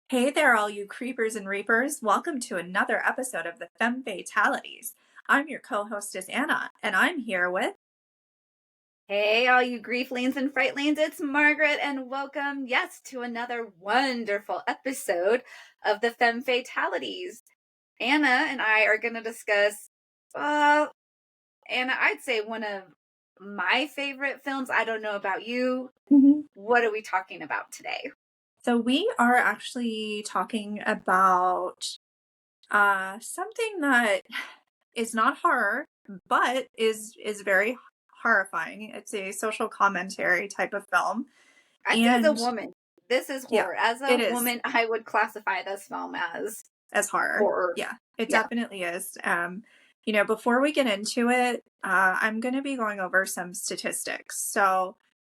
Hey there, all you creepers and reapers. Welcome to another episode of the Femme Fatalities. I'm your co-hostess, Anna, and I'm here with... Hey, all you grieflings and frightlings, it's Margaret, and welcome, yes, to another wonderful episode of the Femme Fatalities. Anna and I are going to discuss, Anna, I'd say one of my favorite films. I don't know about you. Mhm. What are we talking about today? So we are actually talking about something that is not horror, but is very horrifying. It's a social commentary type of film, I say as a and woman, this is yeah, horror. As a it is woman, I would classify this film as as horror. horror. Yeah, it Yeah. definitely is. Before we get into it, I'm going to be going over some statistics. So,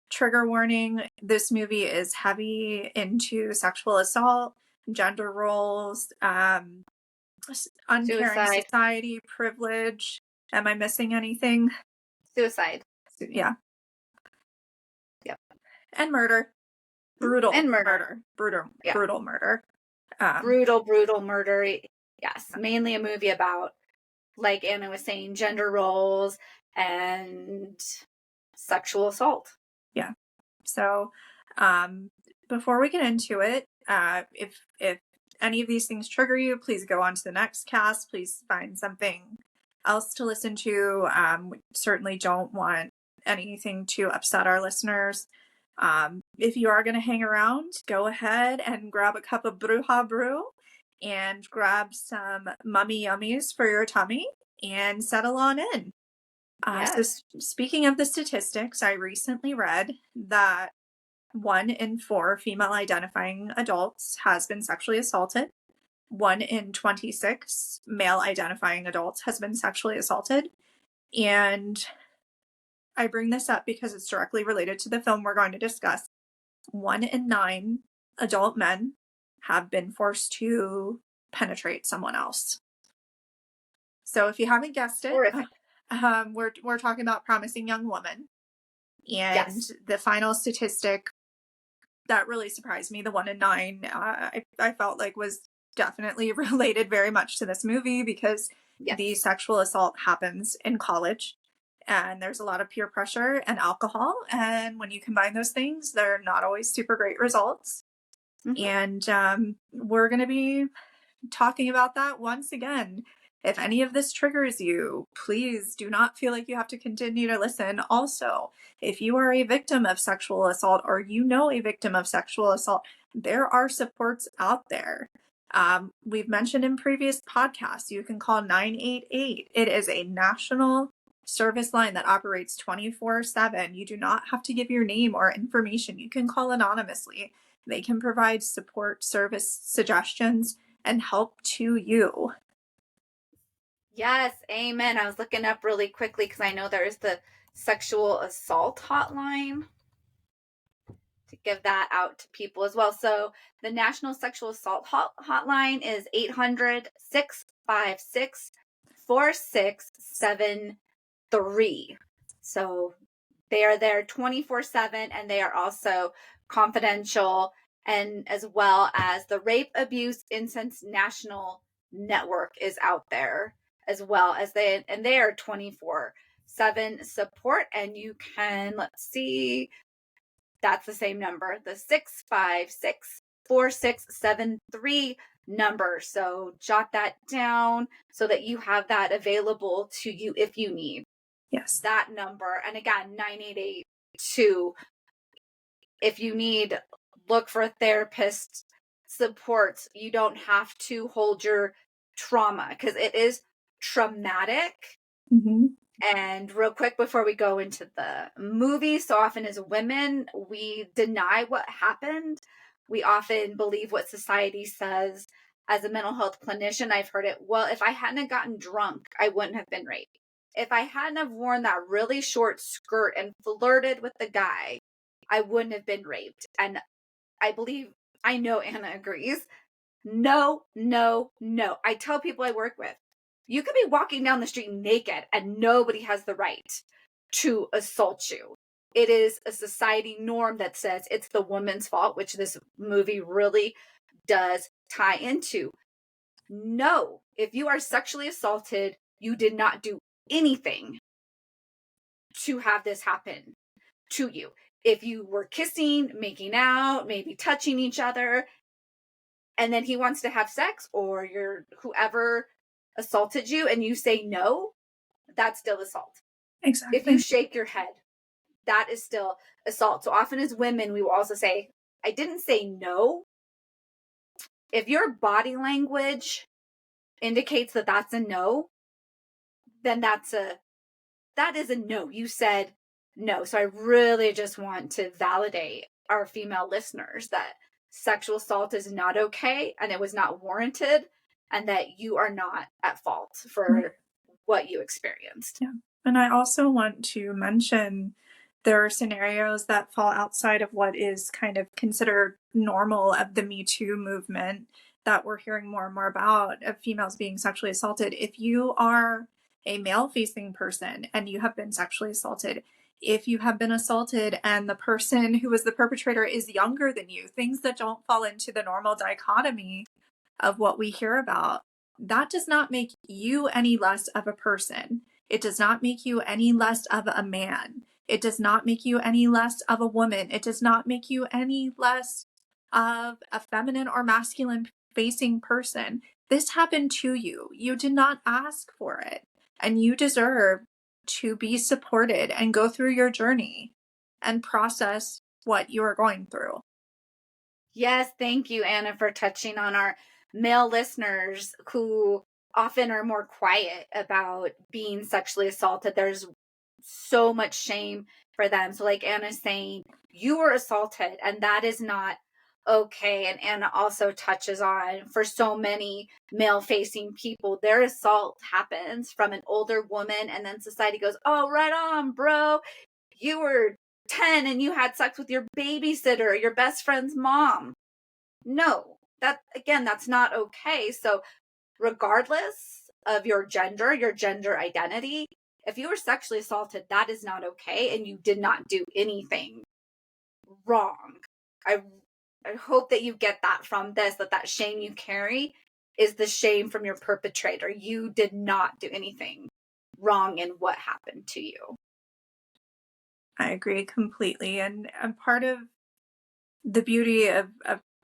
trigger warning, this movie is heavy into sexual assault, gender roles, uncaring Suicide. society, privilege. Am I missing anything? Suicide. Yeah. Yep. And murder. Brutal And murder. murder. Brutal, Yeah. brutal murder. Um, Brutal murder. Yes, mainly a movie about, like Anna was saying, gender roles and sexual assault. yeah. So, um, before we get into it, if any of these things trigger you, please go on to the next cast. Please find something else to listen to. We certainly don't want anything to upset our listeners. If you are going to hang around, go ahead and grab a cup of Bruja Brew and grab some mummy yummies for your tummy and settle on in. Yes. Speaking of the statistics, I recently read that 1 in 4 female identifying adults has been sexually assaulted. 1 in 26 male identifying adults has been sexually assaulted. And I bring this up because it's directly related to the film we're going to discuss. 1 in 9 adult men have been forced to penetrate someone else. So if you haven't guessed it, Horrific. we're talking about Promising Young Woman. And Yes. the final statistic that really surprised me, the 1 in 9, I felt like was definitely related very much to this movie because the Yes. sexual assault happens in college and there's a lot of peer pressure and alcohol. And when you combine those things, they're not always super great results. Hmm. And we're going to be talking about that once again. If any of this triggers you, please do not feel like you have to continue to listen. Also, if you are a victim of sexual assault or you know a victim of sexual assault, there are supports out there. We've mentioned in previous podcasts, you can call 988. It is a national service line that operates 24/7. You do not have to give your name or information. You can call anonymously. They can provide support, service, suggestions, and help to you. Yes. Amen. I was looking up really quickly because I know there is the sexual assault hotline, to give that out to people as well. So the National Sexual Assault Hotline is 800-656-4673. So they are there 24/7, and they are also confidential, and as well as the Rape Abuse Innocence National Network is out there as well, as they are 24/7 support. And you can, let's see, that's the same number, the 656-4673 number. So jot that down so that you have that available to you if you need Yes. that number. And again, 988 2, if you need, look for a therapist support. You don't have to hold your trauma because it is traumatic. Mm-hmm. And real quick before we go into the movie, so often as women, we deny what happened. We often believe what society says. As a mental health clinician, I've heard it, well, if I hadn't gotten drunk, I wouldn't have been raped. If I hadn't have worn that really short skirt and flirted with the guy, I wouldn't have been raped. And I know Anna agrees. No, no, no. I tell people I work with, you could be walking down the street naked and nobody has the right to assault you. It is a society norm that says it's the woman's fault, which this movie really does tie into. No, if you are sexually assaulted, you did not do anything to have this happen to you. If you were kissing, making out, maybe touching each other, and then he wants to have sex, or your whoever assaulted you and you say no, that's still assault. If you Exactly. shake your head, that is still assault. So often as women, we will also say, I didn't say no. If your body language indicates that that's a no, then that is a no. You said no. So I really just want to validate our female listeners that sexual assault is not okay and it was not warranted, and that you are not at fault Right. for what you experienced. Yeah. And I also want to mention there are scenarios that fall outside of what is kind of considered normal of the Me Too movement that we're hearing more and more about of females being sexually assaulted. If you are a male facing person and you have been sexually assaulted, if you have been assaulted and the person who was the perpetrator is younger than you, things that don't fall into the normal dichotomy of what we hear about, that does not make you any less of a person. It does not make you any less of a man. It does not make you any less of a woman. It does not make you any less of a feminine or masculine facing person. This happened to you. You did not ask for it. And you deserve to be supported and go through your journey and process what you are going through. Yes, thank you, Anna, for touching on our male listeners who often are more quiet about being sexually assaulted. There's so much shame for them. So, like Anna's saying, you were assaulted, and that is not okay. And Anna also touches on for so many male facing people, their assault happens from an older woman, and then society goes, oh, right on, bro. You were 10 and you had sex with your babysitter, your best friend's mom. No, that again, that's not okay. So, regardless of your gender identity, if you were sexually assaulted, that is not okay. And you did not do anything wrong. I, I hope that you get that from this, that shame you carry is the shame from your perpetrator. You did not do anything wrong in what happened to you. I agree completely. And part of the beauty of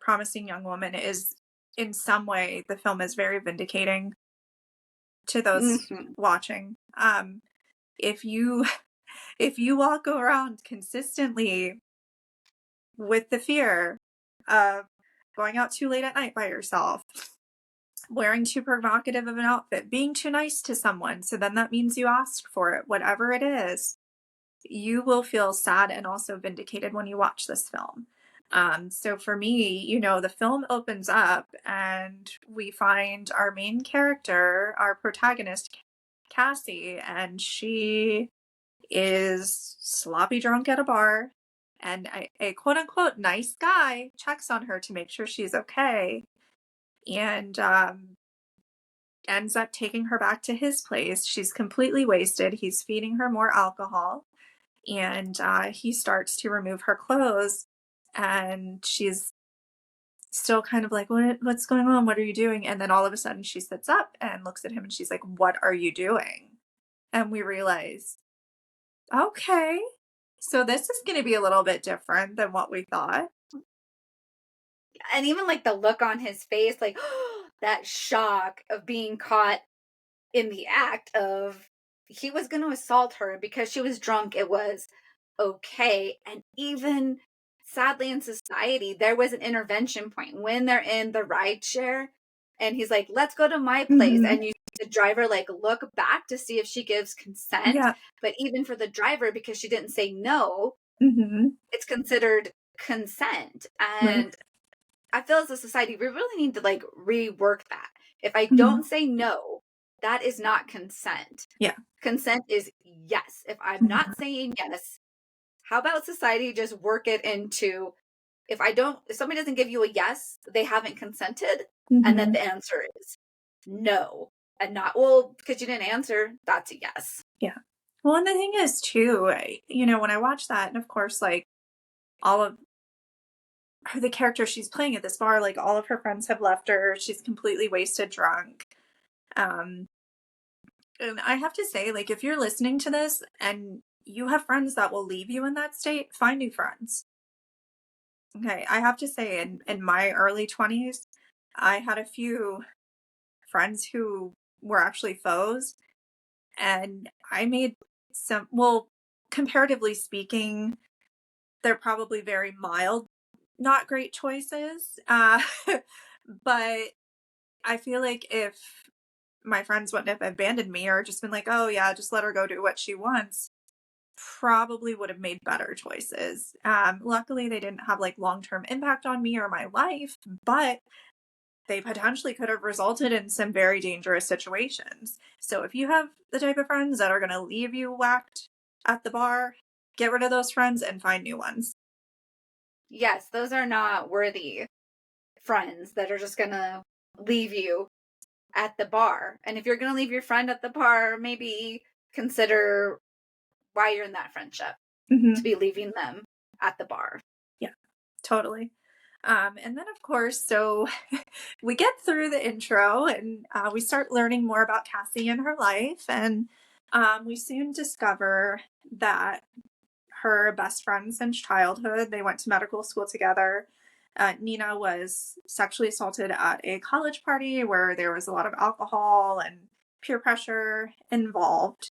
Promising Young Woman is in some way the film is very vindicating to those Mm-hmm. watching. If you if you walk around consistently with the fear of going out too late at night by yourself, wearing too provocative of an outfit, being too nice to someone, so then that means you asked for it, whatever it is, you will feel sad and also vindicated when you watch this film. So for me, the film opens up and we find our main character, our protagonist, Cassie, and she is sloppy drunk at a bar. And a quote unquote nice guy checks on her to make sure she's okay and ends up taking her back to his place. She's completely wasted. He's feeding her more alcohol and he starts to remove her clothes and she's still kind of like what's going on, what are you doing? And then all of a sudden she sits up and looks at him and she's like, what are you doing? And we realize, okay, so this is going to be a little bit different than what we thought. And even like the look on his face, like that shock of being caught in the act of he was going to assault her because she was drunk, it was okay. And even sadly in society, there was an intervention point when they're in the ride share and he's like, let's go to my place. Hmm. And you see the driver like look back to see if she gives consent. Yeah. But even for the driver, because she didn't say no, Hmm. it's considered consent. Right. And I feel as a society, we really need to like rework that. If I don't Hmm. say no, that is not consent. Yeah. Consent is yes. If I'm Hmm. not saying yes, how about society just work it into if somebody doesn't give you a yes, they haven't consented, and then Hmm. the answer is no. And not, well, because you didn't answer, that's a yes. Yeah. Well, and the thing is too, when I watch that, and of course, like all of the character she's playing at this bar, like all of her friends have left her. She's completely wasted drunk. Um, and I have to say, like, if you're listening to this and you have friends that will leave you in that state, find new friends. Okay. I have to say, in my early 20s, I had a few friends who were actually foes, and I made some, well, comparatively speaking, they're probably very mild, not great choices. But I feel like if my friends wouldn't have abandoned me or just been like, oh, yeah, just let her go do what she wants, probably would have made better choices. Luckily, they didn't have like long term impact on me or my life, but they potentially could have resulted in some very dangerous situations. So if you have the type of friends that are going to leave you whacked at the bar, get rid of those friends and find new ones. Yes, those are not worthy friends that are just gonna leave you at the bar. And if you're gonna leave your friend at the bar, maybe consider why you're in that friendship to Hmm. be leaving them at the bar. Yeah, totally. And then, of course, so we get through the intro and we start learning more about Cassie and her life. And we soon discover that her best friend since childhood, they went to medical school together. Nina was sexually assaulted at a college party where there was a lot of alcohol and peer pressure involved.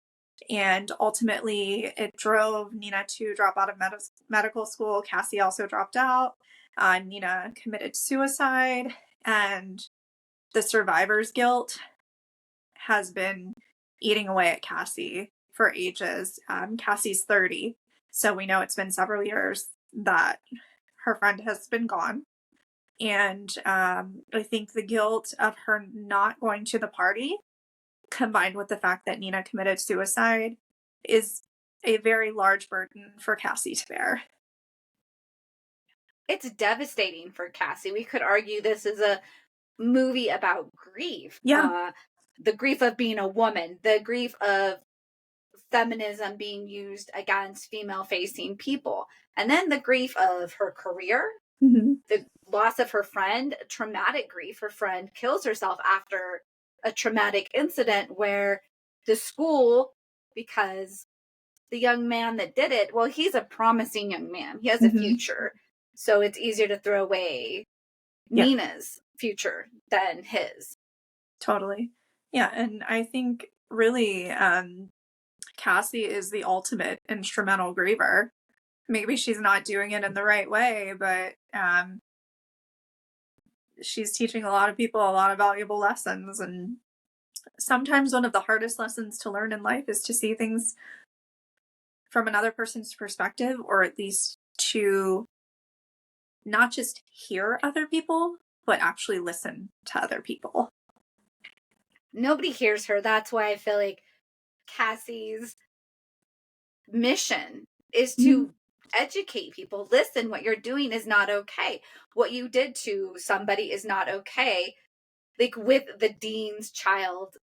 And ultimately, it drove Nina to drop out of medical school. Cassie also dropped out. Nina committed suicide, and the survivor's guilt has been eating away at Cassie for ages. Cassie's 30, so we know it's been several years that her friend has been gone. And I think the guilt of her not going to the party, combined with the fact that Nina committed suicide, is a very large burden for Cassie to bear. It's devastating for Cassie. We could argue this is a movie about grief. Yeah. The grief of being a woman, the grief of feminism being used against female facing people, and then the grief of her career, Hmm. the loss of her friend, traumatic grief. Her friend kills herself after a traumatic incident where the school, because the young man that did it, well, he's a promising young man. He has a Hmm. future. So it's easier to throw away Yeah, Nina's future than his. totally. Yeah, and I think really Cassie is the ultimate instrumental griever. Maybe she's not doing it in the right way, but she's teaching a lot of people a lot of valuable lessons. And sometimes one of the hardest lessons to learn in life is to see things from another person's perspective, or at least to not just hear other people, but actually listen to other people. Nobody hears her. That's why I feel like Cassie's mission is Mhm. to educate people. Listen, what you're doing is not okay. What you did to somebody is not okay. Like with the dean's child,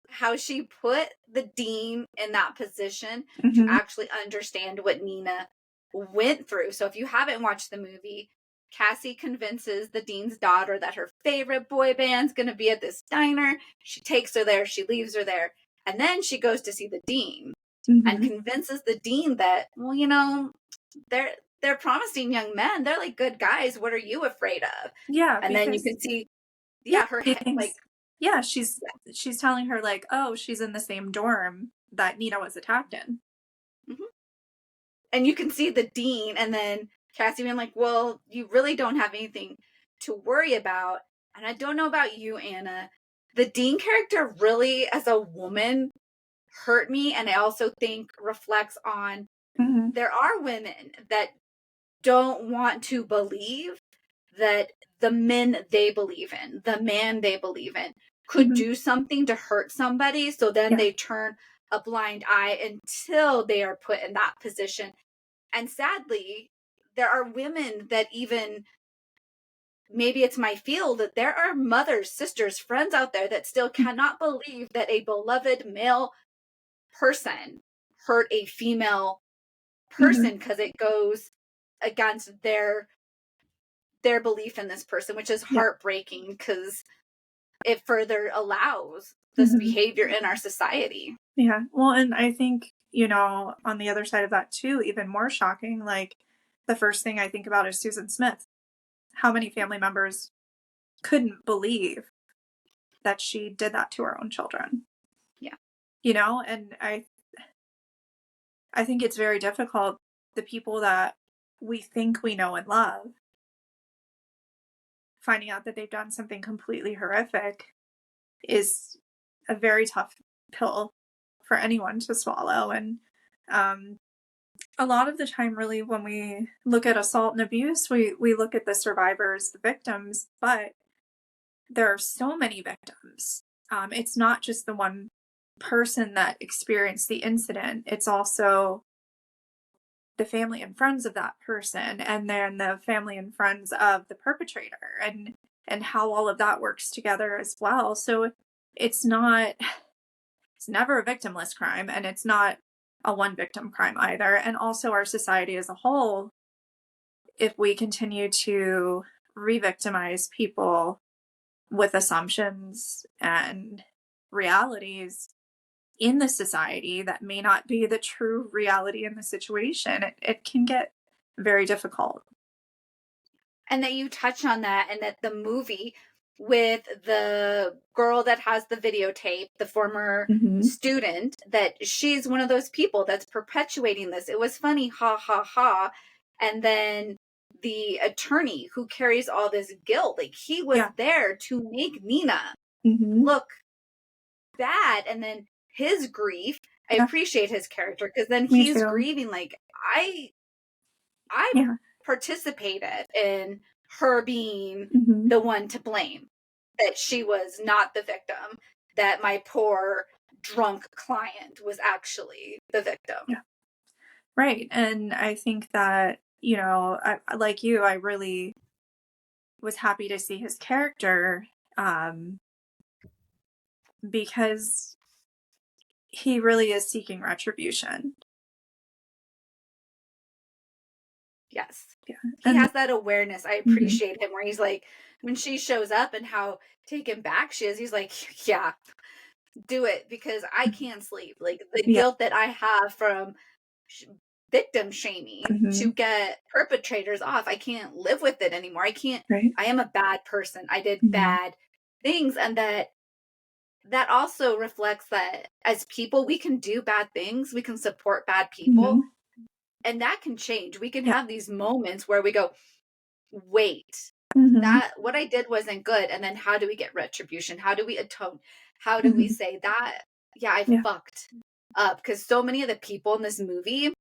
how she put the dean in that position to Mhm. actually understand what Nina went through. So if you haven't watched the movie, Cassie convinces the dean's daughter that her favorite boy band's going to be at this diner. She takes her there, she leaves her there, and then she goes to see the dean and Mhm. convinces the dean that, well, you know, they're promising young men. They're like good guys. What are you afraid of? Yeah, And then you because can see, yeah, yeah, her she like, thinks, yeah, she's telling her like, oh, she's in the same dorm that Nina was attacked in. mhm. And you can see the dean and then Cassie being like, well, you really don't have anything to worry about. And I don't know about you, Anna. The dean character really, as a woman, hurt me. And I also think reflects on Mhm. there are women that don't want to believe that the men they believe in, the man they believe in, could Mhm. do something to hurt somebody. So then Yeah. they turn a blind eye until they are put in that position. And sadly, there are women that even maybe it's my field that there are mothers, sisters, friends out there that still cannot believe that a beloved male person hurt a female Mhm. person because it goes against their their belief in this person, which is Yeah. heartbreaking because it further allows this Hmm. behavior in our society. Yeah. Well, and I think, on the other side of that too, even more shocking, like the first thing I think about is Susan Smith. How many family members couldn't believe that she did that to her own children? Yeah. And I think it's very difficult. The people that we think we know and love, finding out that they've done something completely horrific is a very tough pill for anyone to swallow. And um, a lot of the time, really, when we look at assault and abuse, we look at the survivors, the victims, but there are so many victims. It's not just the one person that experienced the incident, it's also the family and friends of that person, and then the family and friends of the perpetrator, and how all of that works together as well. So it's not it's never a victimless crime, and it's not a one victim crime either. And also our society as a whole, if we continue to re-victimize people with assumptions and realities in the society that may not be the true reality in the situation, it can get very difficult. And that you touch on that, and that the movie with the girl that has the videotape, the former Hmm. student, that she's one of those people that's perpetuating this. It was funny, ha ha ha. And then the attorney who carries all this guilt, like he was Yeah. there to make Nina Hmm. look bad. And then his grief, I Yeah. appreciate his character because then Me he's too. grieving like I Yeah. participated in her being Hmm. the one to blame, that she was not the victim, that my poor drunk client was actually the victim. Yeah. Right. And I think that, like you, I really was happy to see his character, um, because he really is seeking retribution. Yes. Yeah. He And has that awareness. I mhm. appreciate him where he's like, when she shows up and how taken back she is, he's like, yeah, do it because I can't sleep. Like the Yeah. guilt that I have from sh- victim shaming Hmm. to get perpetrators off. I can't live with it anymore. I can't, Right. I am a bad person. I did Hmm. bad things. And that also reflects that as people, we can do bad things, we can support bad people, Hmm. and that can change. We can Yeah. have these moments where we go, wait, Hmm. that what I did wasn't good. And then how do we get retribution? How do we atone? How do we Hmm. say that? Yeah, I Yeah. fucked up because so many of the people in this movie,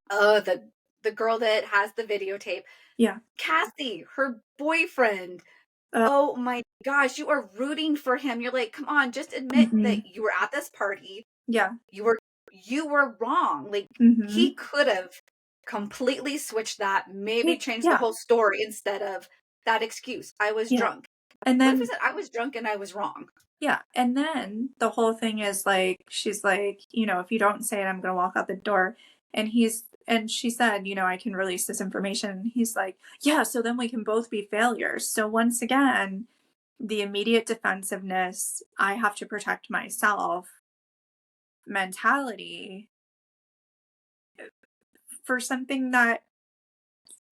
the girl that has the videotape, Yeah. Cassie, her boyfriend. Uh, Oh my gosh, you are rooting for him. You're like, come on, just admit mhm. that you were at this party. Yeah. You were you were wrong. Like he Mhm. could have completely switched that, maybe changed the Yeah. whole story instead of that excuse. I was Yeah. drunk. And What if he then said I was drunk and I was wrong? yeah, and then the whole thing is like she's like, if you don't say it, I'm gonna walk out the door. And she said, I can release this information. And he's like, yeah, so then we can both be failures. So once again, the immediate defensiveness, I have to protect myself mentality for something that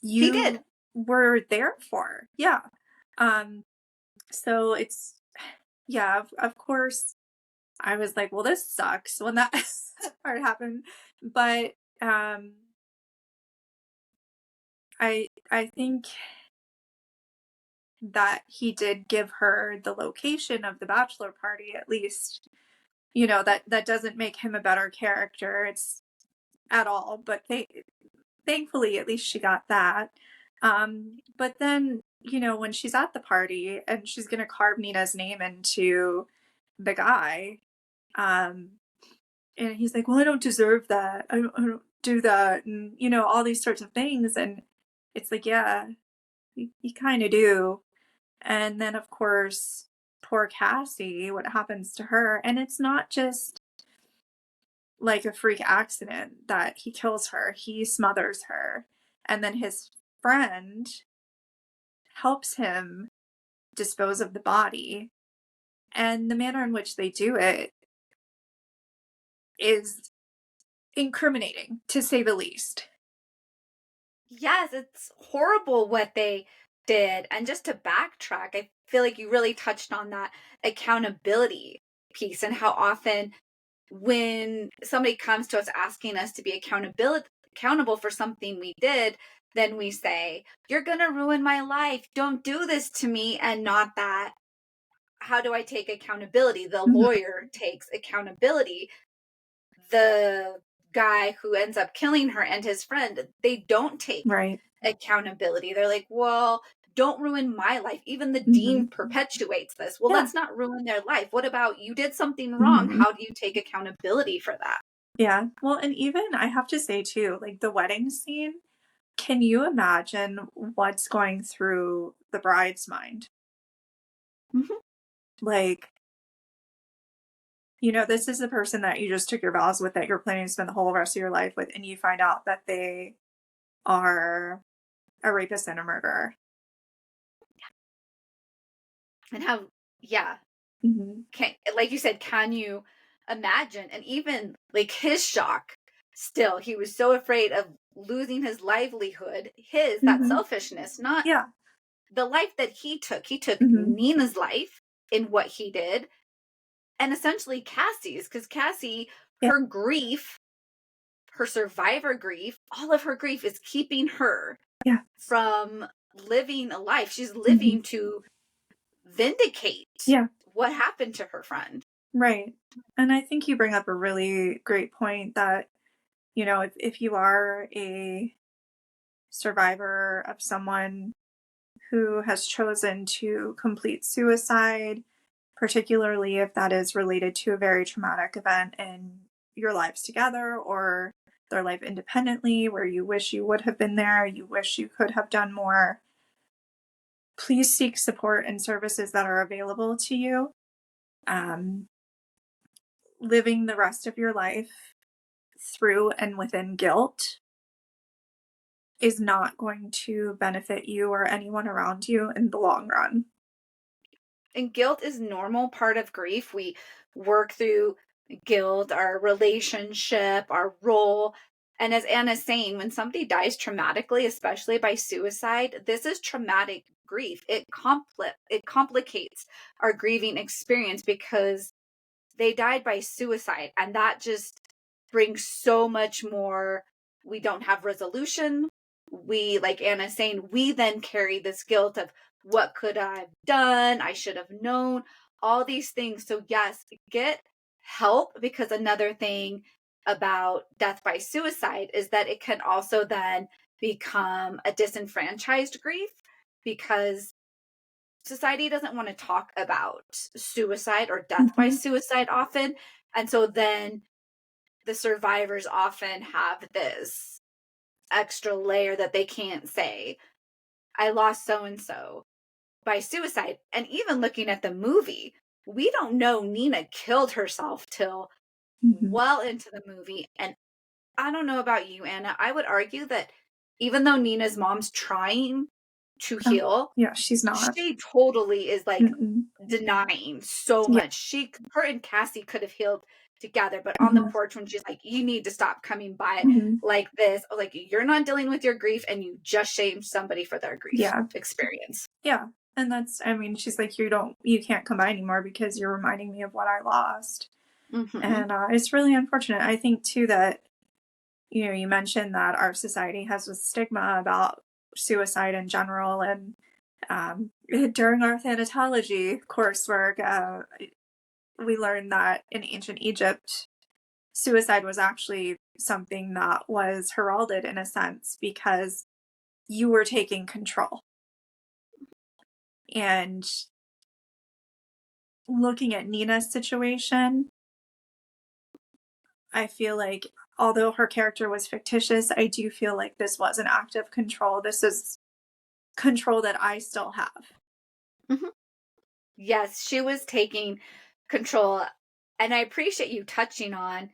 He did. you were there for. Yeah. Um, so it's yeah, of course I was like, well, this sucks when that part happened. But I think that he did give her the location of the bachelor party at least. That doesn't make him a better character. It's at all, but thankfully at least she got that. But then, when she's at the party and she's gonna carve Nina's name into the guy, um, and he's like, well, I don't deserve that. I don't do that. And, all these sorts of things. And it's like, yeah, you kind of do. And then, of course, poor Cassie, what happens to her. And it's not just like a freak accident that he kills her, he smothers her. And then his friend helps him dispose of the body. And the manner in which they do it is incriminating, to say the least. Yes, it's horrible what they did. And just to backtrack, I feel like you really touched on that accountability piece and how often when somebody comes to us asking us to be accountable for something we did, then we say, "You're going to ruin my life. Don't do this to me." And not that, how do I take accountability? The Mhm. lawyer takes accountability. The guy who ends up killing her and his friend, they don't take Right. accountability. They're like, well, don't ruin my life. Even the dean Mhm. perpetuates this. Well, Yeah. let's not ruin their life. What about you did something wrong? Mhm. How do you take accountability for that? Yeah. Well, and even I have to say too, like the wedding scene, can you imagine what's going through the bride's mind? Mhm. Like, this is the person that you just took your vows with, that you're planning to spend the whole rest of your life with, and you find out that they are a rapist and a murderer. And how, yeah, Mhm. can, like you said, can you imagine? And even like his shock, still, he was so afraid of losing his livelihood, that Mhm. selfishness, not Yeah. the life that he took. He took Mhm. Nina's life in what he did, and essentially Cassie's, because Cassie, Yeah. her grief, her survivor grief, all of her grief is keeping her Yeah. from living a life. She's Mhm. living to vindicate Yeah. what happened to her friend. Right. And I think you bring up a really great point that, if you are a survivor of someone who has chosen to complete suicide, particularly if that is related to a very traumatic event in your lives together or their life independently, where you wish you would have been there, you wish you could have done more, please seek support and services that are available to you. Um, Living the rest of your life through and within guilt is not going to benefit you or anyone around you in the long run. And guilt is normal part of grief. We work through guilt, our relationship, our role. And as Anna's saying, when somebody dies traumatically, especially by suicide, this is traumatic grief. It complicates our grieving experience because they died by suicide, and that just brings so much more. We don't have resolution. We, like Anna's saying, we then carry this guilt of what could I have done? I should have known, all these things. So yes, get help, because another thing about death by suicide is that it can also then become a disenfranchised grief, because society doesn't want to talk about suicide or death by Mhm. suicide often. And so then the survivors often have this extra layer that they can't say, I lost so and so by suicide. And even looking at the movie, we don't know Nina killed herself till Mhm. well into the movie. And I don't know about you, Anna. I would argue that even though Nina's mom's trying to Oh, heal, yeah, she's not. she totally is like Mm-mm. denying so Yeah. much. Her and Cassie could have healed together, but on the Mhm. porch when she's like, "You need to stop coming by Mhm. like this," or like, "You're not dealing with your grief, and you just shamed somebody for their grief Yeah. experience." Yeah. And she's like, you can't come by anymore because you're reminding me of what I lost. Hmm. And it's really unfortunate. I think too that, you mentioned that our society has a stigma about suicide in general. And during our thanatology coursework, we learned that in ancient Egypt, suicide was actually something that was heralded in a sense because you were taking control. And looking at Nina's situation, I feel like although her character was fictitious, I do feel like this was an act of control. This is control that I still have. Hmm. Yes, she was taking control. And I appreciate you touching on,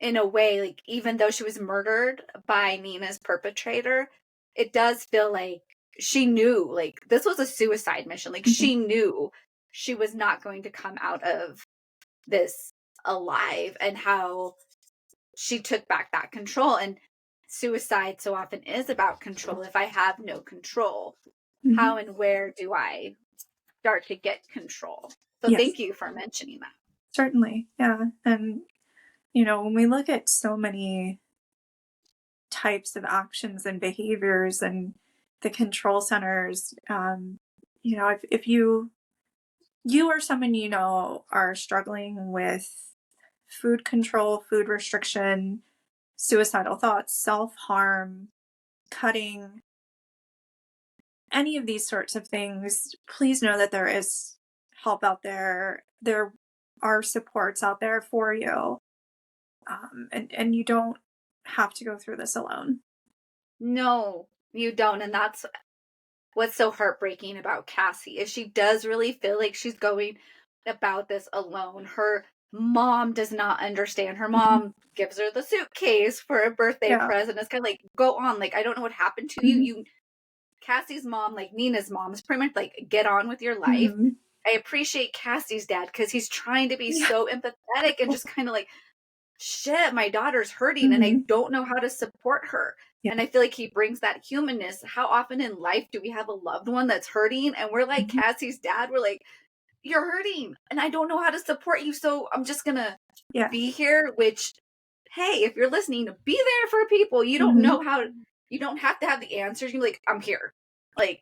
in a way, like, even though she was murdered by Nina's perpetrator, it does feel like she knew, like, this was a suicide mission. Like, Mhm. she knew she was not going to come out of this alive, and how she took back that control. And suicide so often is about control. If I have no control, Mhm. how and where do I start to get control? So Yes, thank you for mentioning that. certainly. Yeah. And, when we look at so many types of actions and behaviors and the control centers, if you or someone are struggling with food control, food restriction, suicidal thoughts, self harm, cutting, any of these sorts of things, please know that there is help out there. There are supports out there for you. And you don't have to go through this alone. No, you don't. And that's what's so heartbreaking about Cassie, is she does really feel like she's going about this alone. Her mom does not understand. Her Mhm. mom gives her the suitcase for a birthday Yeah. present. It's kind of like, go on. Like, I don't know what happened to you. Mhm. Cassie's mom, like Nina's mom, is pretty much like, get on with your life. Mhm. I appreciate Cassie's dad because he's trying to be Yeah. so empathetic and just kind of like, shit, my daughter's hurting and I Mhm. don't know how to support her. Yeah. And I feel like he brings that humanness. How often in life do we have a loved one that's hurting and we're like Mhm. Cassie's dad? We're like, you're hurting and I don't know how to support you. So I'm just going to Yeah. be here, which, hey, if you're listening, be there for people. You don't Mhm. know how, you don't have to have the answers. You're like, I'm here. Like,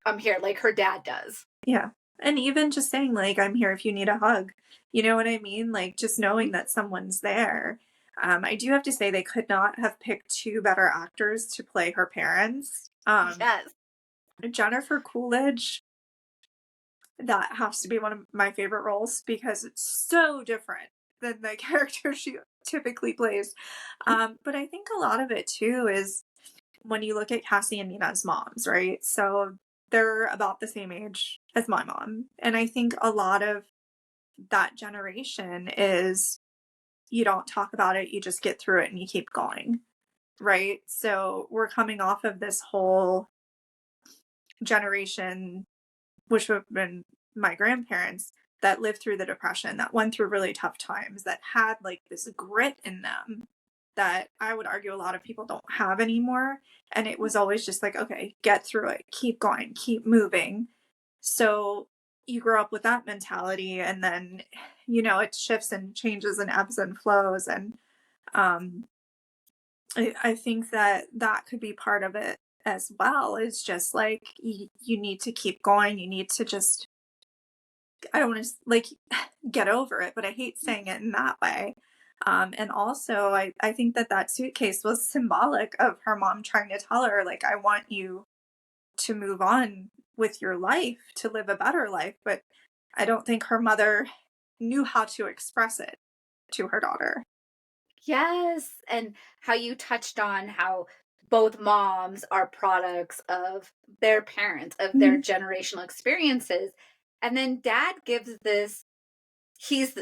I'm here, like her dad does. Yeah. And even just saying, like, I'm here if you need a hug. You know what I mean? Like, just knowing that someone's there. I do have to say, they could not have picked two better actors to play her parents. Yes. Jennifer Coolidge, that has to be one of my favorite roles because it's so different than the character she typically plays. But I think a lot of it too is when you look at Cassie and Nina's moms, right? So they're about the same age as my mom. And I think a lot of that generation is you don't talk about it, you just get through it and you keep going, right? So we're coming off of this whole generation, which would have been my grandparents, that lived through the depression, that went through really tough times, that had like this grit in them that I would argue a lot of people don't have anymore. And it was always just like, okay, get through it, keep going, keep moving. So you grow up with that mentality, and then it shifts and changes and ebbs and flows. And um I think that that could be part of it as well. Is just like you need to keep going, you need to just, I don't want to like get over it, but I hate saying it in that way. And also, I think that that suitcase was symbolic of her mom trying to tell her, like, I want you to move on with your life, to live a better life. But I don't think her mother knew how to express it to her daughter. Yes, and how you touched on how both moms are products of their parents, of their Mhm. generational experiences. And then dad gives this,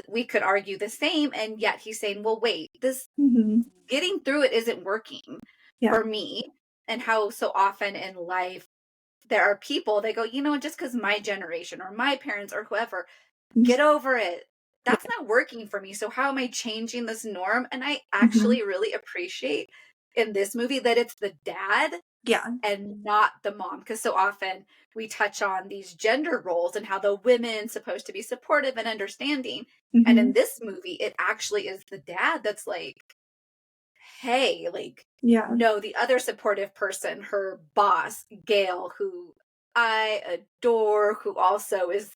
we could argue the same, and yet he's saying, well, wait, this Mhm. getting through it isn't working Yeah. for me. And how so often in life there are people that go, just because my generation or my parents or whoever, Mhm. get over it. That's Yeah. not working for me. So how am I changing this norm? And I Mhm. actually really appreciate in this movie that it's the dad Yeah. and not the mom, because so often we touch on these gender roles and how the women's supposed to be supportive and understanding. And in Mhm. this movie, it actually is the dad that's like, hey, like, Yeah. no, the other supportive person, her boss, Gail, who I adore, who also is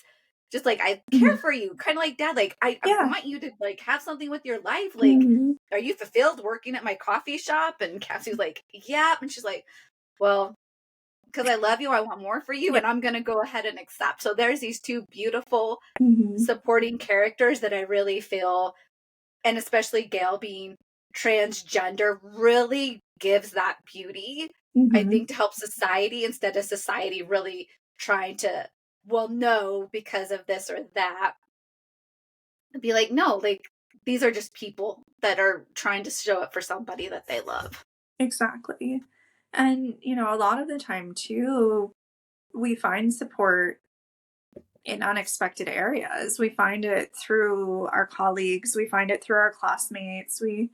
just like, I care Mhm. for you, kind of like dad. Like, I Yeah. want you to like have something with your life. Like, Mhm. are you fulfilled working at my coffee shop? And Cassie's like, yeah. And she's like, well, because I love you, I want more for you, Yeah. and I'm gonna go ahead and accept. So there's these two beautiful Mhm. supporting characters that I really feel, and especially Gail being transgender really gives that beauty, I Mhm. think, to help society, instead of society really trying to, well, no, because of this or that. Be like, no, like, these are just people that are trying to show up for somebody that they love. Exactly. And, a lot of the time too, we find support in unexpected areas. We find it through our colleagues, we find it through our classmates, we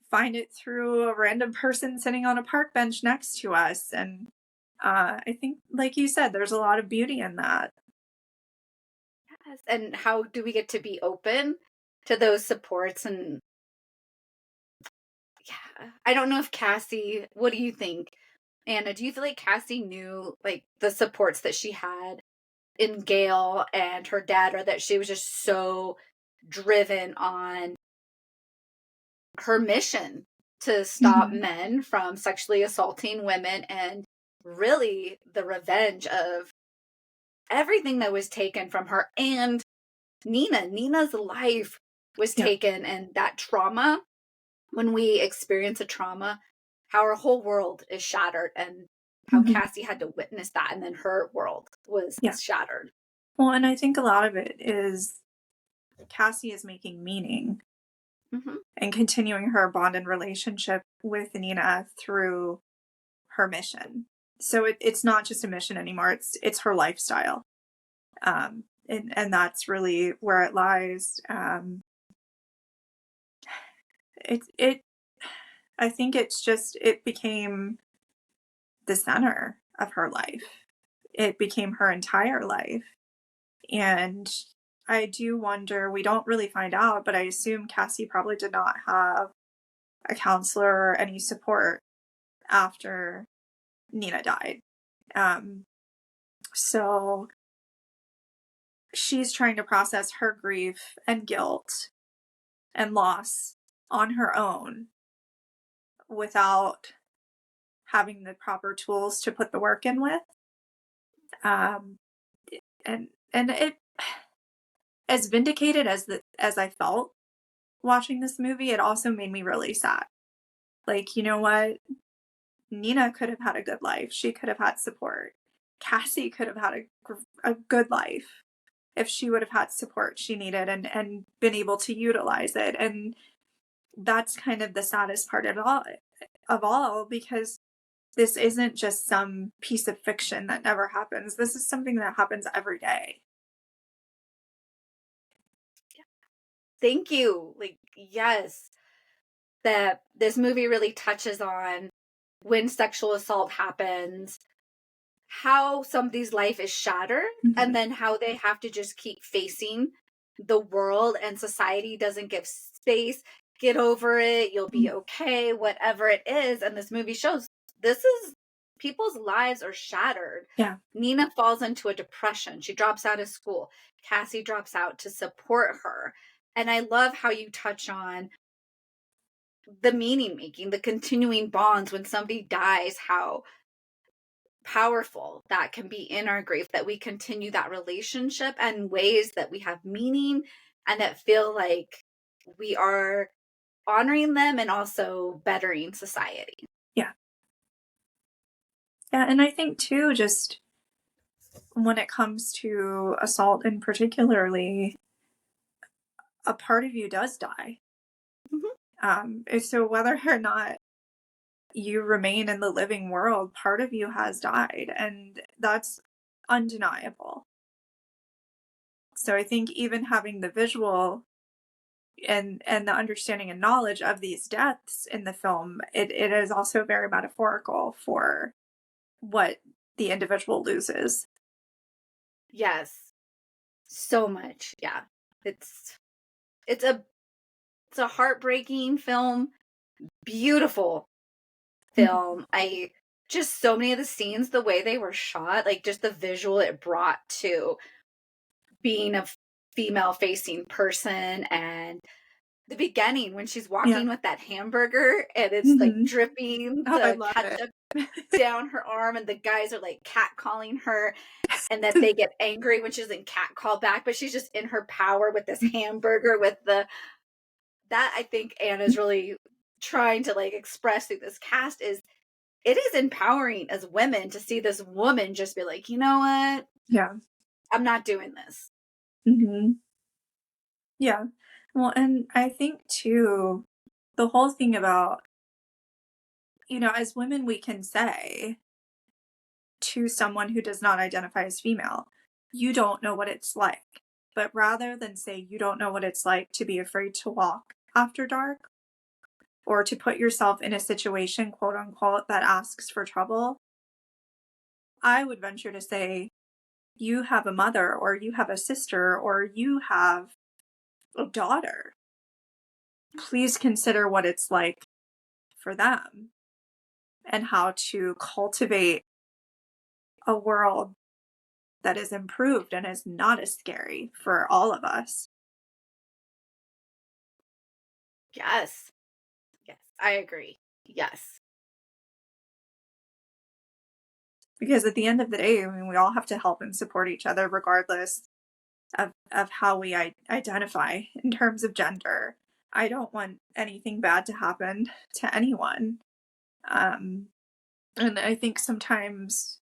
find it through a random person sitting on a park bench next to us. And I think, like you said, there's a lot of beauty in that. Yes. And how do we get to be open to those supports? And yeah, I don't know if Cassie, what do you think? Anna, do you feel like Cassie knew like the supports that she had in Gail and her dad, or that she was just so driven on her mission to stop Mhm. men from sexually assaulting women, and really the revenge of everything that was taken from her and Nina's life was Yeah. taken, and that trauma, when we experience a trauma, how our whole world is shattered, and how Mhm. Cassie had to witness that, and then her world was Yeah. shattered. Well, and I think a lot of it is Cassie is making meaning Hmm. and continuing her bond and relationship with Nina through her mission. So it's not just a mission anymore. It's her lifestyle. And that's really where it lies. It I think it became the center of her life. It became her entire life. And I do wonder, we don't really find out, but I assume Cassie probably did not have a counselor or any support after Nina died. Um, so she's trying to process her grief and guilt and loss on her own without having the proper tools to put the work in with. Um, and it, as vindicated as I felt watching this movie, it also made me really sad. Like, you know what? Nina could have had a good life. She could have had support. Cassie could have had a good life if she would have had support she needed and been able to utilize it. And that's kind of the saddest part of all, because this isn't just some piece of fiction that never happens. This is something that happens every day. Thank you. Like, yes, that this movie really touches on when sexual assault happens, how somebody's life is shattered, and Mhm. then how they have to just keep facing the world, and society doesn't give space. Get over it, you'll be okay, whatever it is. And this movie shows this is, people's lives are shattered. Yeah. Nina falls into a depression. She drops out of school. Cassie drops out to support her. And I love how you touch on the meaning making, the continuing bonds when somebody dies, how powerful that can be in our grief, that we continue that relationship and ways that we have meaning and that feel like we are honoring them and also bettering society. Yeah. Yeah. And I think too, just when it comes to assault in particularly, a part of you does die. Mhm. So whether or not you remain in the living world, part of you has died, and that's undeniable. So I think even having the visual and the understanding and knowledge of these deaths in the film, it is also very metaphorical for what the individual loses. Yes, so much. Yeah. It's it's a it's a heartbreaking film, beautiful Mhm. film. I just, so many of the scenes, the way they were shot, like just the visual it brought to being a female facing person, and the beginning when she's Yeah. walking with that hamburger and it's like Mhm. dripping Oh, I the love it. ketchup down her arm, and the guys are like catcalling her, and that they get angry when she doesn't catcall back, but she's just in her power with this hamburger with the, that I think Anna's really trying to like express through this cast is, it is empowering as women to see this woman just be like, you know what, Yeah. I'm not doing this. Mhm. Yeah. Well, and I think too, the whole thing about, as women, we can say to someone who does not identify as female, you don't know what it's like. But rather than say you don't know what it's like to be afraid to walk after dark or to put yourself in a situation, quote unquote, that asks for trouble, I would venture to say you have a mother or you have a sister or you have a daughter. Please consider what it's like for them and how to cultivate a world that is improved and is not as scary for all of us. Yes. Yes. I agree. Yes. Because at the end of the day, I mean, we all have to help and support each other regardless of how we identify in terms of gender. I don't want anything bad to happen to anyone. And I think sometimes,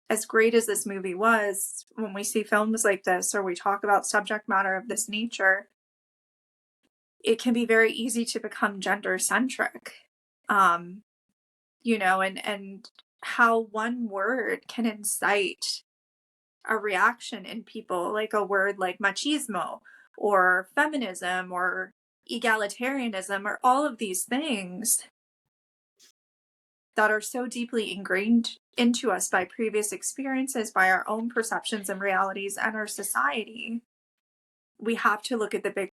as great as this movie was, when we see films like this or we talk about subject matter of this nature, it can be very easy to become gender centric. And how one word can incite a reaction in people, like a word like machismo or feminism or egalitarianism or all of these things that are so deeply ingrained into us by previous experiences, by our own perceptions and realities and our society. We have to look at the big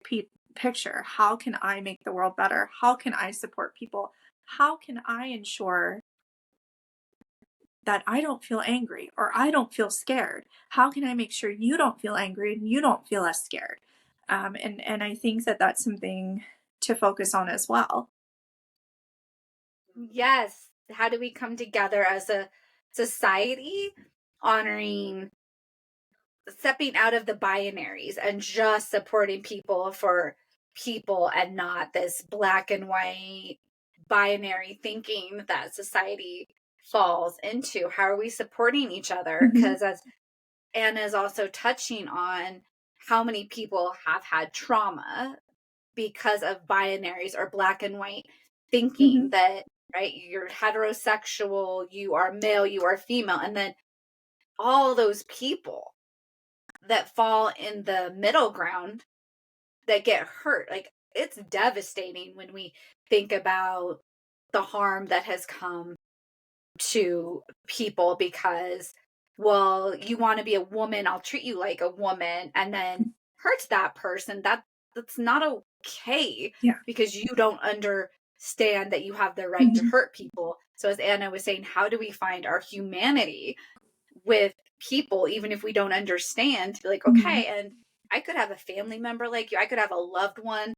picture. How can I make the world better? How can I support people? How can I ensure that I don't feel angry or I don't feel scared? How can I make sure you don't feel angry and you don't feel as scared? And I think that that's something to focus on as well. Yes. How do we come together as a society, honoring stepping out of the binaries and just supporting people for people and not this black and white binary thinking that society falls into? How are we supporting each other? Hmm. Because as Anna is also touching on, how many people have had trauma because of binaries or black and white thinking, Hmm. that right, you're heterosexual, you are male, you are female, and then all those people that fall in the middle ground that get hurt. Like, it's devastating when we think about the harm that has come to people because, well, you want to be a woman, I'll treat you like a woman, and then hurts that person. That's not okay, Yeah. because you don't understand that you have the right to Hmm. hurt people. So as Anna was saying, how do we find our humanity with people, even if we don't understand, to be like, Hmm. okay, and I could have a family member like you, I could have a loved one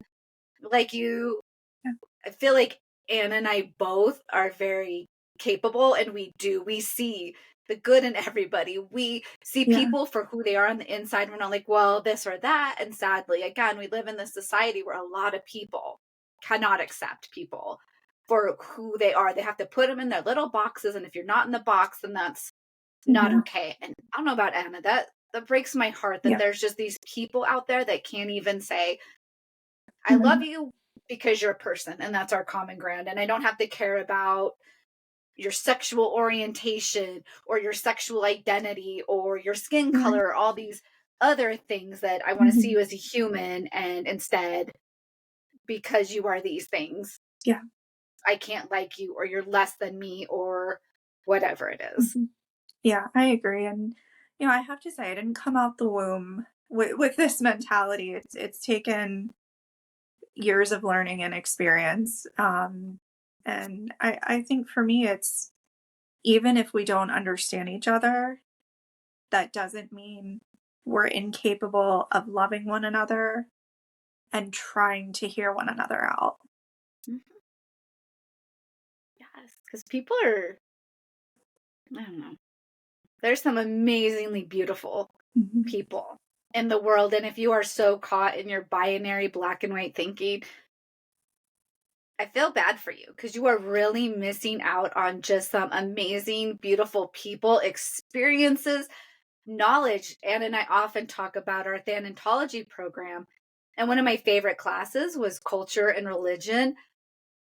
like you. Yeah. I feel like Anna and I both are very capable, and we see the good in everybody. We see Yeah. people for who they are on the inside. We're not like, well, this or that. And sadly, again, we live in this society where a lot of people cannot accept people for who they are. They have to put them in their little boxes. And if you're not in the box, then that's not Hmm. okay. And I don't know about Anna, that breaks my heart that Yeah. there's just these people out there that can't even say, I love Hmm. you because you're a person, and that's our common ground. And I don't have to care about your sexual orientation or your sexual identity or your skin Right. color or all these other things. That I want to see Hmm. you as a human, and instead, because you are these things, Yeah. I can't like you, or you're less than me, or whatever it is. Hmm. Yeah, I agree. And I have to say, I didn't come out the womb with this mentality. It's taken years of learning and experience. And I think for me, it's, even if we don't understand each other, that doesn't mean we're incapable of loving one another and trying to hear one another out. Mhm. Yes, because people are, I don't know, there's some amazingly beautiful Mhm. people in the world. And if you are so caught in your binary black and white thinking, I feel bad for you, because you are really missing out on just some amazing, beautiful people, experiences, knowledge. Anna and I often talk about our thanatology program. And one of my favorite classes was culture and religion.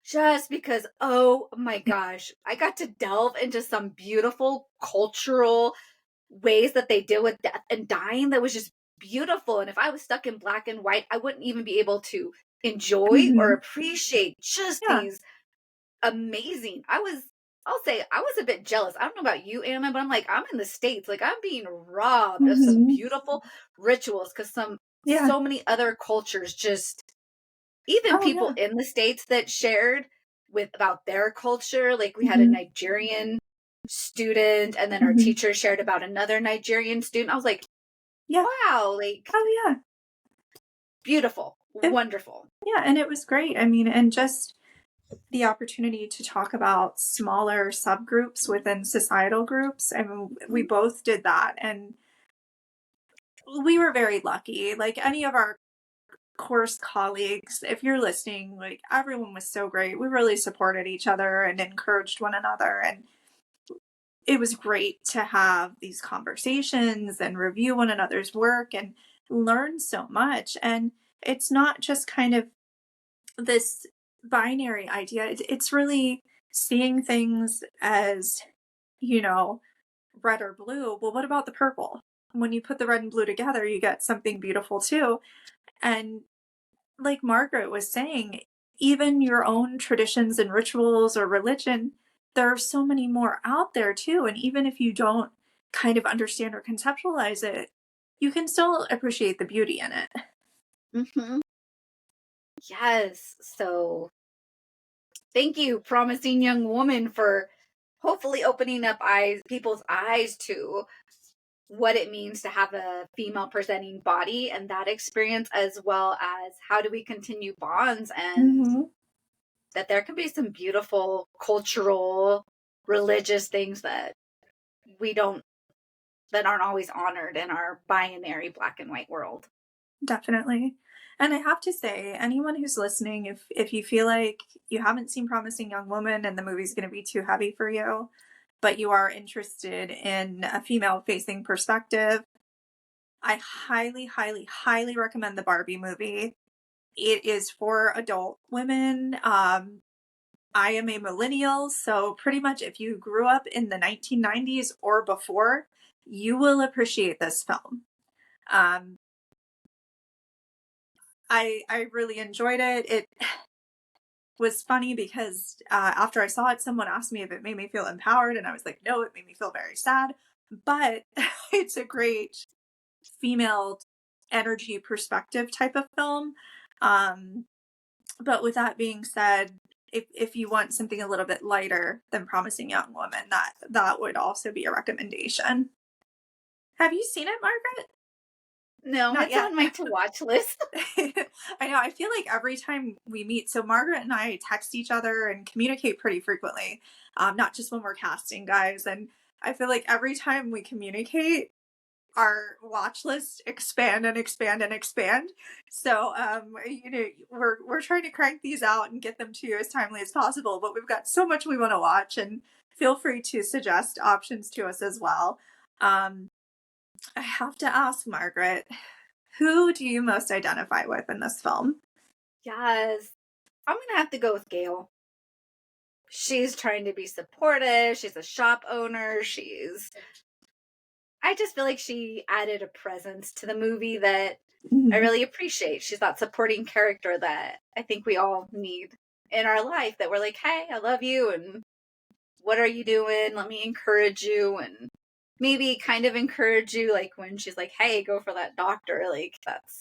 just because, oh my gosh, I got to delve into some beautiful cultural ways that they deal with death and dying that was just beautiful. And if I was stuck in black and white, I wouldn't even be able to enjoy or Hmm. appreciate just Yeah. these amazing. I'll say I was a bit jealous. I don't know about you, Anna, but I'm like, I'm in the States. Like, I'm being robbed of some Hmm. beautiful rituals because Yeah. so many other cultures just, even Oh, people yeah. in the States that shared with about their culture. Like, we had a Hmm. Nigerian student, and then our Hmm. teacher shared about another Nigerian student. I was like, Yeah. wow, like, Oh, yeah. beautiful, It, wonderful. yeah. And it was great. I mean, and just the opportunity to talk about smaller subgroups within societal groups. I mean, we Mhm. both did that. And we were very lucky. Like any of our course colleagues, if you're listening, like everyone was so great. We really supported each other and encouraged one another. And it was great to have these conversations and review one another's work and learn so much. And it's not just kind of this binary idea, it's really seeing things as, you know, red or blue. Well, what about the purple? When you put the red and blue together, you get something beautiful too. And like Margaret was saying, even your own traditions and rituals or religion, there are so many more out there too. And even if you don't kind of understand or conceptualize it, you can still appreciate the beauty in it. Mhm. Yes. So thank you, promising young woman, for hopefully opening up people's eyes to what it means to have a female presenting body and that experience, as well as how do we continue bonds, and Hmm. that there can be some beautiful cultural, religious things we don't, that aren't always honored in our binary black and white world. Definitely. And I have to say, anyone who's listening, if you feel like you haven't seen Promising Young Woman and the movie's going to be too heavy for you, but you are interested in a female facing perspective, I highly, highly, highly recommend the Barbie movie. It is for adult women. I am a millennial, so pretty much if you grew up in the 1990s or before, you will appreciate this film. Um, I really enjoyed it. It was funny because after I saw it, someone asked me if it made me feel empowered, and I was like, no, it made me feel very sad. But it's a great female energy perspective type of film. Um, but with that being said, if you want something a little bit lighter than Promising Young Woman, that would also be a recommendation. Have you seen it, Margaret? No, Not it's yet. on my to watch list. I know. I feel like every time we meet, so Margaret and I text each other and communicate pretty frequently, not just when we're casting guys. And I feel like every time we communicate, our watch list expand and expand and expand. So, we're trying to crank these out and get them to you as timely as possible. But we've got so much we want to watch, and feel free to suggest options to us as well. Um, I have to ask Margaret, who do you most identify with in this film? Yes. I'm gonna have to go with Gail. She's trying to be supportive. She's a shop owner. I just feel like she added a presence to the movie that I Mhm. really appreciate. She's that supporting character that I think we all need in our life, that we're like, hey, I love you. And what are you doing? Let me encourage you. And maybe kind of encourage you, like when she's like, hey, go for that doctor. Like,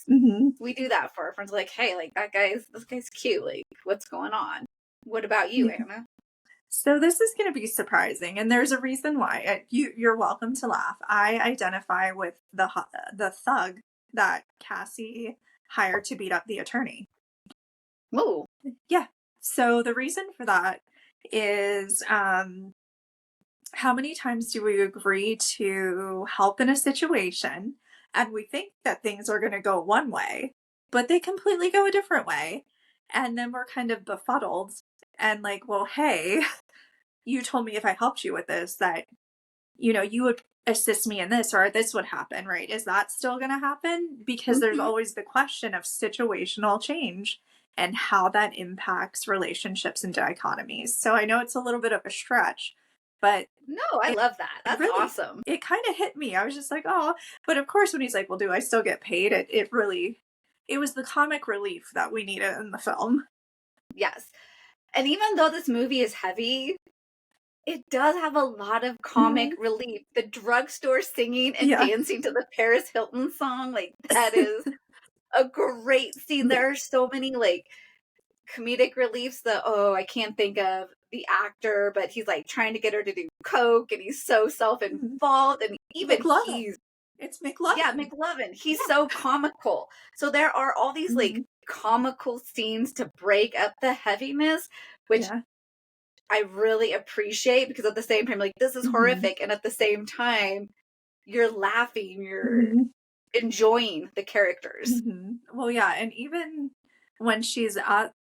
Mhm. we do that for our friends. Like, hey, like this guy's cute. Like, what's going on? What about you, Yeah. Anna? So this is going to be surprising, and there's a reason why. You're welcome to laugh. I identify with the thug that Cassie hired to beat up the attorney. Ooh. Yeah. So the reason for that is how many times do we agree to help in a situation and we think that things are going to go one way, but they completely go a different way. And then we're kind of befuddled and like, well, hey, you told me if I helped you with this that, you would assist me in this or this would happen, right? Is that still going to happen? Because there's Hmm. always the question of situational change. and how that impacts relationships and dichotomies. So I know it's a little bit of a stretch, but No, I love that. it That's really, awesome. it kind of hit me. I was just like, oh, but of course, when he's like, well, do I still get paid? It really, it was the comic relief that we needed in the film. Yes. And even though this movie is heavy, it does have a lot of comic Mhm. relief. The drugstore singing and Yeah. dancing to the Paris Hilton song, like, that is a great scene. Yeah. There are so many, like, comedic reliefs that, oh, I can't think of the actor, but he's, like, trying to get her to do coke, and he's so Mhm. self-involved, and even McLovin. he's It's yeah, McLovin. McLovin, he's Yeah. so comical. So there are all these, like, Mhm. comical scenes to break up the heaviness, which Yeah. I really appreciate because at the same time, like, this is Mhm. horrific, and at the same time, you're laughing, you're Mhm. enjoying the characters. Mhm. Well, yeah, and even when she's at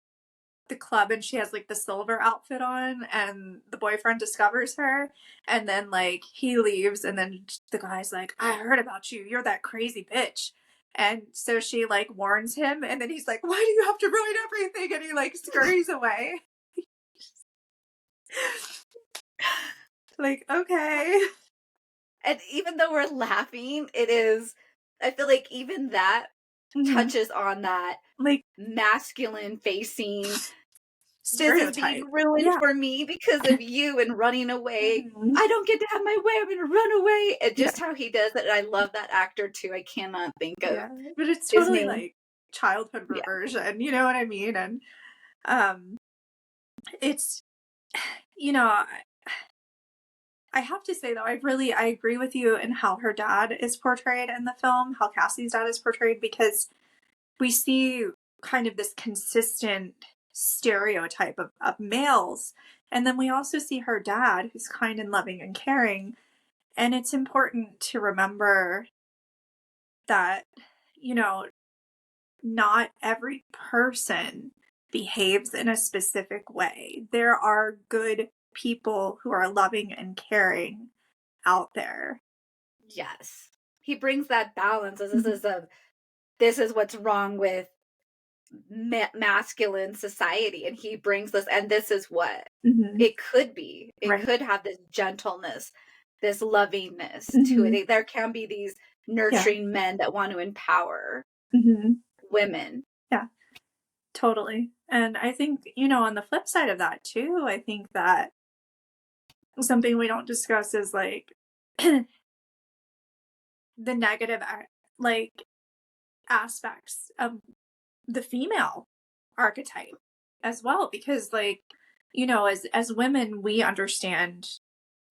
the club and she has like the silver outfit on and the boyfriend discovers her and then like he leaves and then the guy's like, I heard about you, you're that crazy bitch. And so she like warns him and then he's like, why do you have to ruin everything? And he like scurries away. Like, okay. And even though we're laughing, it is I feel like even that Mhm. touches on that Like masculine facing, "This is stereotype. being ruined Yeah. for me because of you," and running away. Mhm. "I don't get to have my way, I'm gonna run away," and Yeah. just how he does it, and I love that actor too, I cannot think of Yeah. But it's his totally name. like childhood Yeah. reversion, you know what I mean? And um it's you know, I have to say though, I agree with you in how her dad is portrayed in the film, how Cassie's dad is portrayed, because we see kind of this consistent stereotype of males. And then we also see her dad, who's kind and loving and caring. And it's important to remember that, you know, not every person behaves in a specific way. There are good people who are loving and caring out there. Yes. He brings that balance as Mhm. this is what's wrong with masculine society, and he brings this, and this is what Mhm. it could be. It Right. could have this gentleness, this lovingness to it. Mhm. There can be these Yeah. nurturing men that want to empower Mhm. women. Yeah, totally. And I think, you know, on the flip side of that too, I think that something we don't discuss is like the negative like aspects of the female archetype as well because like, you know, as women we understand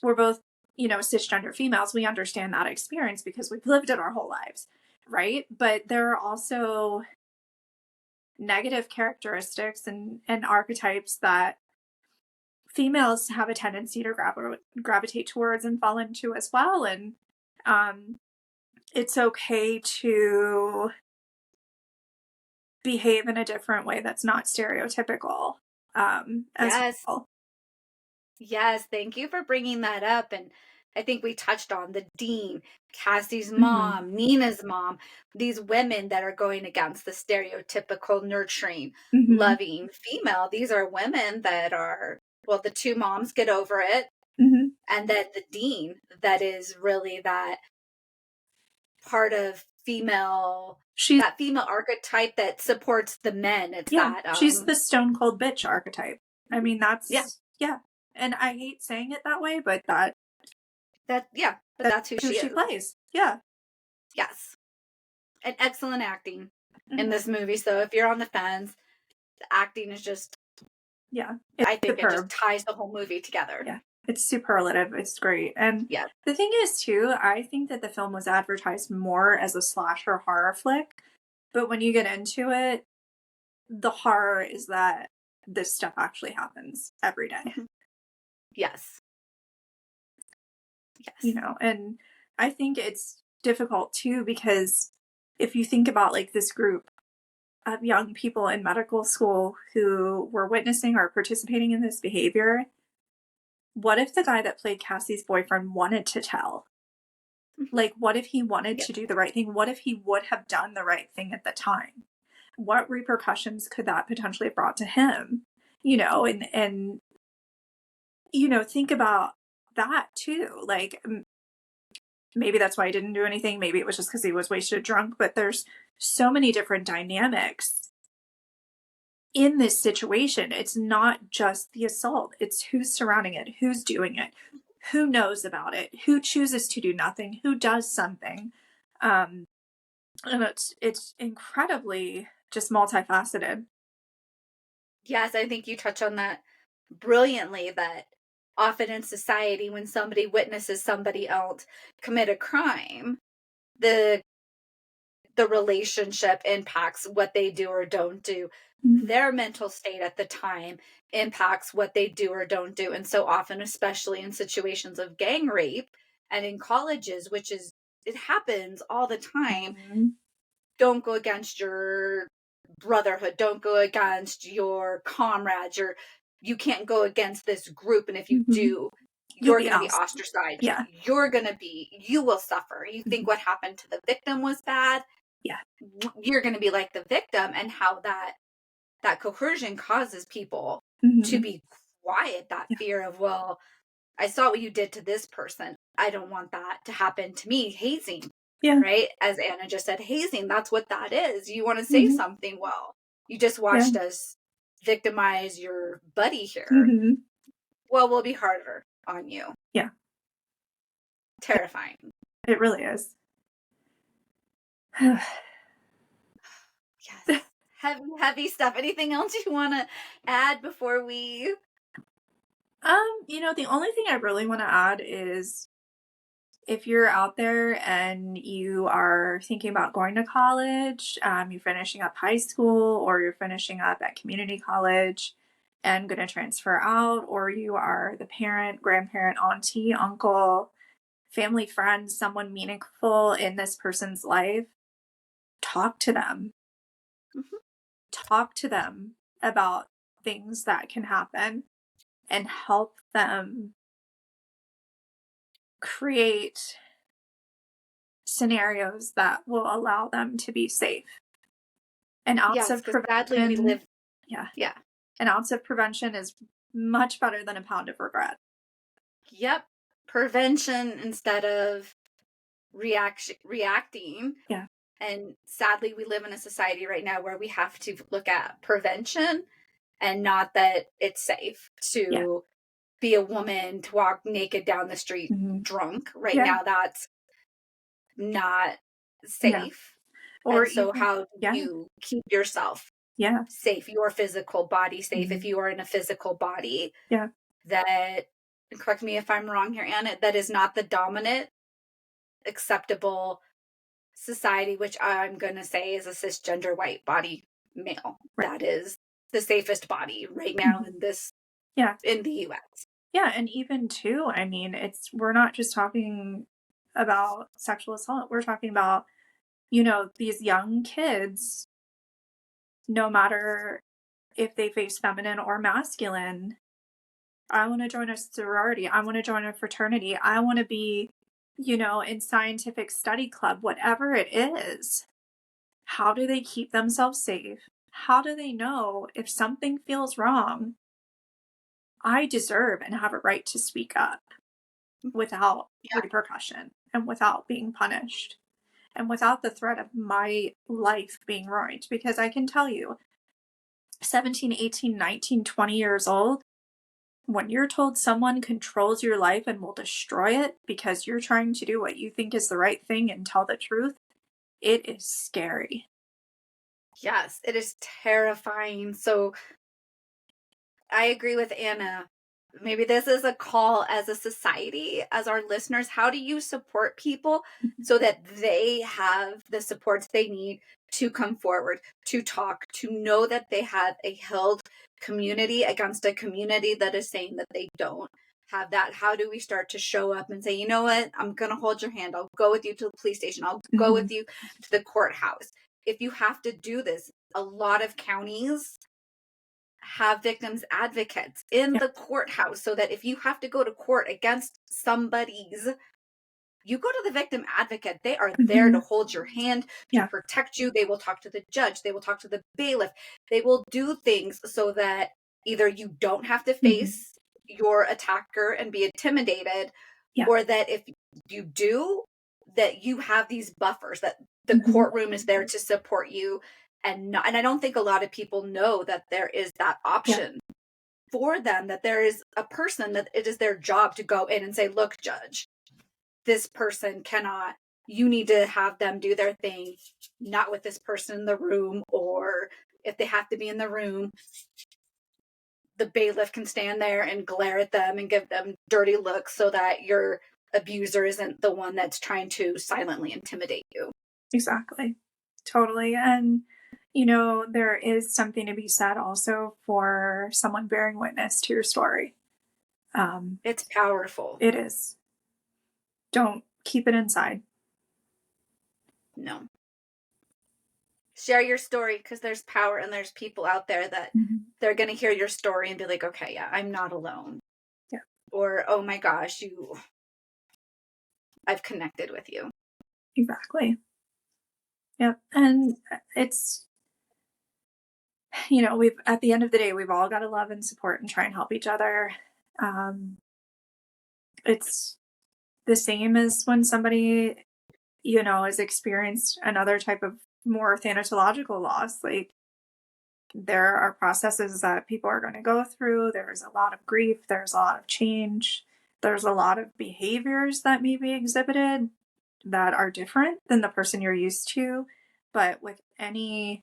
we're both, you know, cisgender females, we understand that experience because we've lived it our whole lives, right? But there are also negative characteristics and archetypes that females have a tendency to gravitate towards and fall into as well. And um, it's okay to behave in a different way that's not stereotypical as Yes. well. Yes, thank you for bringing that up. And I think we touched on the dean, Cassie's Hmm. mom, Nina's mom, these women that are going against the stereotypical nurturing, Hmm. loving female. These are women that are, well, the two moms get over it. Hmm. And then the dean, that is really that part of She's, that female archetype that supports the men. It's yeah, that, she's the stone cold bitch archetype. I mean, yeah, that's, yeah. And I hate saying it that way, but yeah, but that's that's who who she she is. plays. Yeah. Yes. And excellent acting in Hmm. this movie. So if you're on the fence, the acting is just, Yeah. It's I think it just superb. ties the whole movie together. Yeah. It's superlative. It's great. And Yeah. the thing is, too, I think that the film was advertised more as a slasher horror flick. But when you get into it, the horror is that this stuff actually happens every day, Mhm. Yes. you Yes. know? And I think it's difficult too because if you think about like this group of young people in medical school who were witnessing or participating in this behavior, what if the guy that played Cassie's boyfriend wanted to tell? Mhm. Like, what if he wanted Yeah. to do the right thing? What if he would have done the right thing at the time? what repercussions could that potentially have brought to him? You know, and you know, think about that too. Like maybe that's why he didn't do anything. Maybe it was just because he was wasted drunk. But there's so many different dynamics in this situation. It's not just the assault, it's who's surrounding it, who's doing it, who knows about it, who chooses to do nothing, who does something. Um, and it's incredibly just multifaceted. Yes, I think you touch on that brilliantly, that often in society, when somebody witnesses somebody else commit a crime, the the relationship impacts what they do or don't do. Mhm. Their mental state at the time impacts what they do or don't do. And so often, especially in situations of gang rape and in colleges, which is, it happens all the time, Mhm. don't go against your brotherhood, don't go against your comrades, you can't go against this group. And if you Mhm. do, You'll you're be going to be ousted. ostracized. Yeah. You will suffer. You think Mhm. what happened to the victim was bad, Yeah. you're going to be like the victim. And how that coercion causes people to Mhm. be quiet, that Yeah. fear of, well, I saw what you did to this person, I don't want that to happen to me. Hazing, Yeah. right? As Anna just said, hazing, that's what that is. You want to say Mhm. something, well, you just Yeah. watched us victimize your buddy here, Mhm. well, we'll be harder on you. Yeah. Terrifying. It really is. Yes. Heavy, heavy stuff. Anything else you want to add before we? You know, the only thing I really want to add is if you're out there and you are thinking about going to college, you're finishing up high school or you're finishing up at community college and going to transfer out, or you are the parent, grandparent, auntie, uncle, family friend, someone meaningful in this person's life, talk to them. Mhm. Talk to them about things that can happen and help them create scenarios that will allow them to be safe. An ounce Yes, of because sadly we prevention, live, yeah, yeah. an ounce of prevention is much better than a pound of regret. Yep. Prevention instead of reacting. Yeah, And sadly, we live in a society right now where we have to look at prevention and not that it's safe yeah, to be a woman to walk naked down the street mhm, drunk. Right yeah, now, that's not yeah, safe. or And so, even, how do yeah, you keep yourself yeah, safe, your physical body safe, if mhm, you are in a physical body yeah, that, correct me if I'm wrong here, Anna, that is not the dominant, acceptable society, which I'm going to say is a cisgender white body male. right, That is the safest body right now mhm, in this, yeah, in the US. yeah, and even too, I mean, we're not just talking about sexual assault, we're talking about, you know, these young kids, no matter if they face feminine or masculine. I want to join a sorority. I want to join a fraternity. I want to be, you know, in scientific study club, whatever it is. How do they keep themselves safe? How do they know if something feels wrong? I deserve and have a right to speak up without Yeah. repercussion and without being punished and without the threat of my life being ruined. Because I can tell you, 17, 18, 19, 20 years old, when you're told someone controls your life and will destroy it because you're trying to do what you think is the right thing and tell the truth, it is scary. Yes, it is terrifying. So I agree with Anna. Maybe this is a call as a society, as our listeners. How do you support people Mhm. so that they have the supports they need to come forward, to talk, to know that they have a held community against a community that is saying that they don't have that? How do we start to show up and say, you know what, I'm going to hold your hand. I'll go with you to the police station. I'll go Mhm. with you to the courthouse. If you have to do this, a lot of counties have victims advocates in Yeah. the courthouse so that if you have to go to court against somebody's You go to the victim advocate. They are there to Mhm. hold your hand, to Yeah. protect you. They will talk to the judge. They will talk to the bailiff. They will do things so that either you don't have to Mhm. face your attacker and be intimidated, Yeah. or that if you do, that you have these buffers, that the Mhm. courtroom is there to support you. And I don't think a lot of people know that there is that Yeah. option for them, that there is a person that it is their job to go in and say, look, judge, this person cannot, you need to have them do their thing, not with this person in the room. Or if they have to be in the room, the bailiff can stand there and glare at them and give them dirty looks so that your abuser isn't the one that's trying to silently intimidate you. Exactly. Totally. And, there is something to be said also for someone bearing witness to your story. Um, It's powerful. it is. Don't keep it inside. No. Share your story, because there's power and there's people out there that Mhm. they're going to hear your story and be like, okay, yeah, I'm not alone. Yeah, Or, oh my gosh, I've connected with you. exactly. Yep. And it's, we've, at the end of the day, we've all got to love and support and try and help each other. Um, it's the same as when somebody, has experienced another type of more thanatological loss. Like, there are processes that people are going to go through. There's a lot of grief, there's a lot of change, there's a lot of behaviors that may be exhibited that are different than the person you're used to. But with any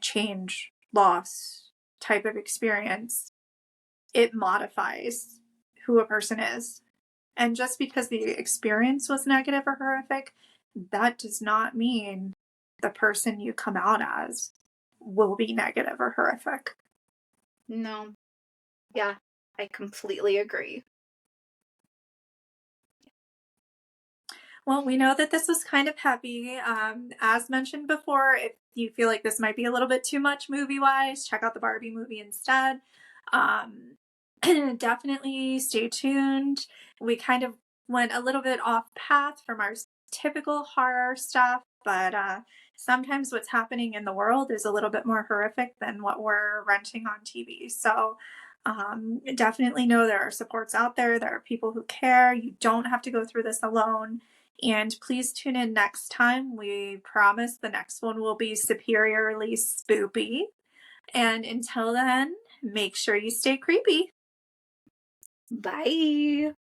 change, loss type of experience, it modifies who a person is. And just because the experience was negative or horrific, that does not mean the person you come out as will be negative or horrific. No. Yeah, I completely agree. Well, we know that this was kind of heavy. As mentioned before, if you feel like this might be a little bit too much movie wise, check out the Barbie movie instead. Um, definitely stay tuned. We kind of went a little bit off path from our typical horror stuff, but sometimes what's happening in the world is a little bit more horrific than what we're renting on TV. So definitely know there are supports out there. There are people who care. You don't have to go through this alone. And please tune in next time. We promise the next one will be superiorly spoopy. And until then, make sure you stay creepy. Bye.